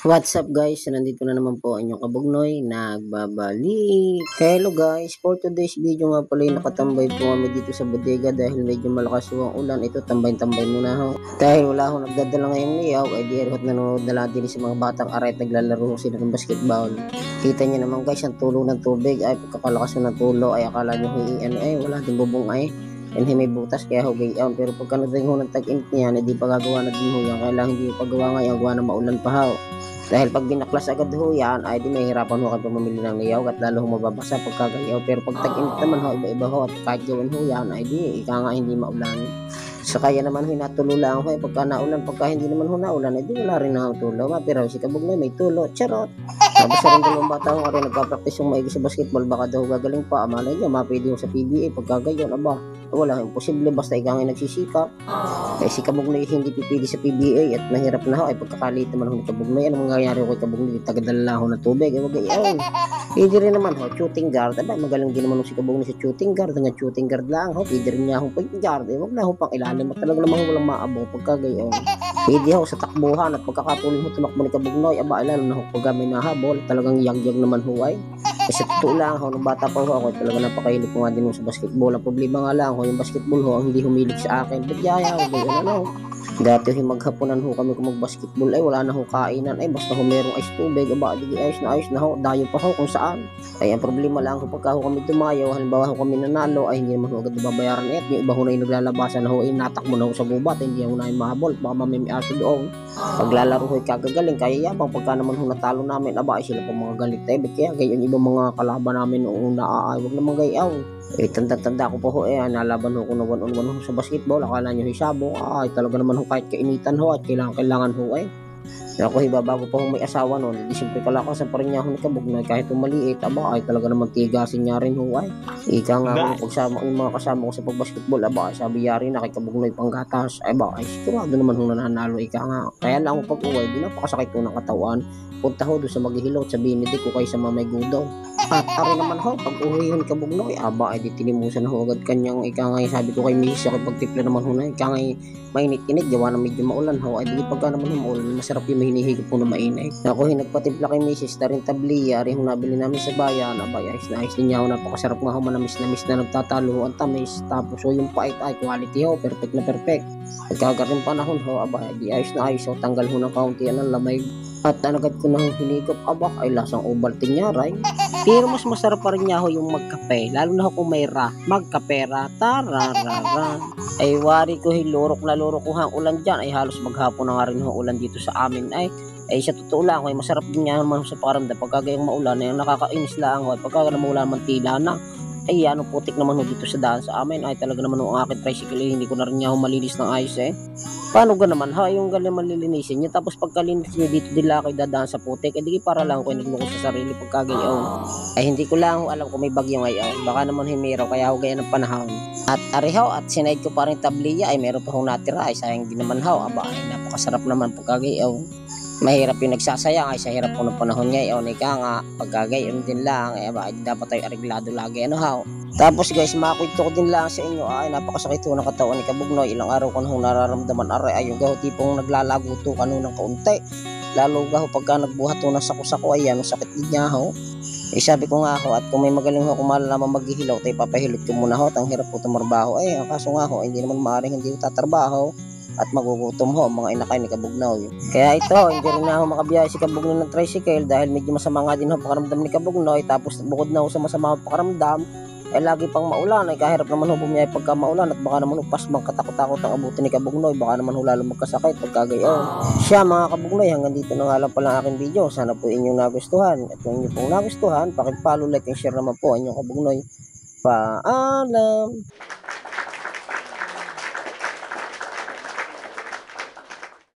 What's up guys? Nandito na naman po ang inyong kabugnoy, nagbabalik. Hello guys, for today's video nga pala nakatambay po kami dito sa bodega dahil medyo malakas po ang ulan. Ito tambay-tambay muna ho. Dahil wala akong nagdadala ngayong liyaw, ay di erhot nanonood na lang din sa mga batang aray naglalaro sila ng basketball. Kita niyo naman guys, ang tulo ng tubig ay pagkakalakas ng tulo ay akala nyo wala din bubong ay. And may butas kaya hugay yaon, pero pagka nadating ho ng tag-init niyan, hindi pa gagawa na din ho yan. Kailangan hindi pa gawa ngayon, gawa na maulan pa ho. Dahil pag binaklas agad ho yan, ay di may hirapan ho kayo mamili ng liyaw at lalo ho mababasa pagkagayaw. Pero pag tag-init naman ho, iba-iba ho at kahit gawin ho yan, ay di ika nga hindi maulan. Sa kaya naman ho, natulo lang ho, pagka naulan, pagka hindi naman ho naulan, ay di wala rin na ho tulo. Pero si Kabugnoy may tulo, charot. Tapos sa rin dalawang bata ho, kaya nagpa-practice yung maigi sa basketball, baka daw gagaling pa, amalay niya, mapwede ho sa PBA, pagkagayon, aba, wala, imposible, basta ika nga nagsisikap. Eh si Kabugnoy hindi pipili sa PBA at mahirap na ho, ay pagkakalit naman ho ni Kabugnoy, ano mangyayari ho kay Kabugnoy, tagadala ho na tubig, ay wag ayaw. Pwede rin naman ho, shooting guard, aba, magaling din naman ho si Kabugnoy sa shooting guard, hanggang shooting guard lang ho, pwede rin niya ho point guard, wag na ho pang ilalim, at talaga naman ho walang maabong pagkagayon. Pwede ho sa takbuhan at pagkakatuloy ho tumakbo ni Kabugnoy, aba, lalo na ho pag may nahabol, talagang yagyag naman ho ay. Kasi totoo lang ho, nung bata pa ho ako, talaga napakahilig ko nga din ho sa basketball. Ang problema nga lang ho, yung basketball ho, ang hindi humilig sa akin. Ba't yaya ho, ganyan ano? Dati ho, maghapunan ho kami kung mag-basketball, ay wala na ho kainan, ay basta ho merong ice tubig, aba, di ayos na ho, dayo pa ho kung saan. Ay ang problema lang ho, pagka ho kami tumayo, halimbawa ho kami nanalo, ay hindi naman ho agad nababayaran eh. Yung iba ho na yung naglalabasan na ho, ay natakbo na ho sa gubat, hindi ho na yung mahabol, baka mamimiaso doon. Paglalaro ho, kagagaling, kaya yabang pagka naman ho natalo namin, aba, ay sila po mga galit tayo, kaya gayon ibang mga kalaban namin noong naaay, wag naman gayaw. Eh, tanda-tanda ko po ho, nalaban ho ko na 1-on-1 ho sa basketball, akala nyo hisabong, ay talaga naman ho kahit kainitan ho at kailangan ho eh. Ako bago pa ho may asawa noon, di siyempre kalakasan pa rin niya ho ni Kabugnoy kahit maliit, aba ay talaga naman tigasin niya rin ho ay. Ika nga ho, pagsama yung mga kasama ko sa pagbasketball, aba ay sabi yari na kay Kabugnoy panggatas, ay ba ay sigurado naman ho nananalo, ika nga. Kaya lang ho pag-uwi, di napakasakit ko ng katawan. Punta ho doon sa maghihilot, sabihin hindi ko kayo sa mamay gudong. At ari naman ho, pag uwi yun Kabugnoy, aba ay di tinimusan ho agad kanyang ika nga, sabi ko kay Mrs. ako pagtipla naman ho na, ika nga mainit-init, gawa na medyo maulan ho, ay di pagka naman ho maulan, masarap yung hinihigop po na mainit. Ako nagpatimpla kay Mrs. na rin tabliya, rin nabili namin sa bayan, aba ayos na ayos din niya ho, napakasarap nga ho, manamis na nagtatalo ho ang tamis, tapos ho yung pait ay quality ho, perfect na perfect. Pagkagaring panahon ho, aba di ayos na ayos ho, tanggal ho ng kaunti ang lamay. At agad ko nang hinigop, aba ay lasang Ovaltine niya ray. Pero mas masarap pa rin niya ho yung magkape, lalo na ho kung may magkapera, tararara. Ay wari ko lurok na lurok ko hang ulan dyan, ay halos maghapon na nga rin ho ulan dito sa amin ay sa totoo lang ay masarap din niya naman sa pakiramdam pagka gayong maulan ay nakakainis lang ho, pagka maulan man tila na. Ay ano putik naman ho dito sa daan sa amin, ay talaga naman ho ang aking tricycle hindi ko na rin niya ho malinis ng ayos eh. Paano ga naman ha, yung galing malilinisin niya, tapos pagkalinis niya dito dila kayo dadaan sa putik, di para lang ko nagloko sa sarili pagkagayon. Ay hindi ko lang alam kung may bagyo ngayon, baka naman himiraw kaya ho ganyan ang panahon. At arihaw at sinaid ko pa rin tabliya, ay meron pa hong natira, ay sayang din naman ho, aba ay napakasarap naman pagkagayon. Mahirap yung nagsasayang ay sa hirap po ng panahon ngayon, ika nga pagkagayon din lang, ay aba ay dapat tayo areglado lagi ano ha. Tapos guys, makwento ko din lang sa inyo, ay napakasakit ho ng katawan ni Kabugnoy, ilang araw ko na hong nararamdaman aray, ay yung gaho tipong naglalago to kanunang kaunti, lalo gaho pagka nagbuhat ho ng sako-sako, ay yan, sakit din niya ho. Sabi ko nga ho, at kung may magaling ho kung malalaman maghihilaw, tayo papahilot ko muna ho, at ang hirap po tumarbaho, ang kaso nga ho, hindi naman maaaring hindi ho tatarbaho, at magugutom ho mga inakay ni Kabugnoy. Kaya ito, hindi rin na ho makabiyahe si Kabugnoy ng tricycle dahil medyo masama nga din ho pakaramdam ni Kabugnoy, tapos bukod na ho sa masama pakaramdam, ay lagi pang maulan, ay kahirap naman ho bumiyahe pagka maulan, at baka naman ho pasmang katakot-takot ang abutin ni Kabugnoy, baka naman ho lalo magkasakit pagkagayon. Siya mga Kabugnoy, hanggang dito na nga lang pala ang aking video, sana po inyong nagustuhan, at kung inyo pong nagustuhan, pakipollow, like and share naman po inyong Kabugnoy. Paalam!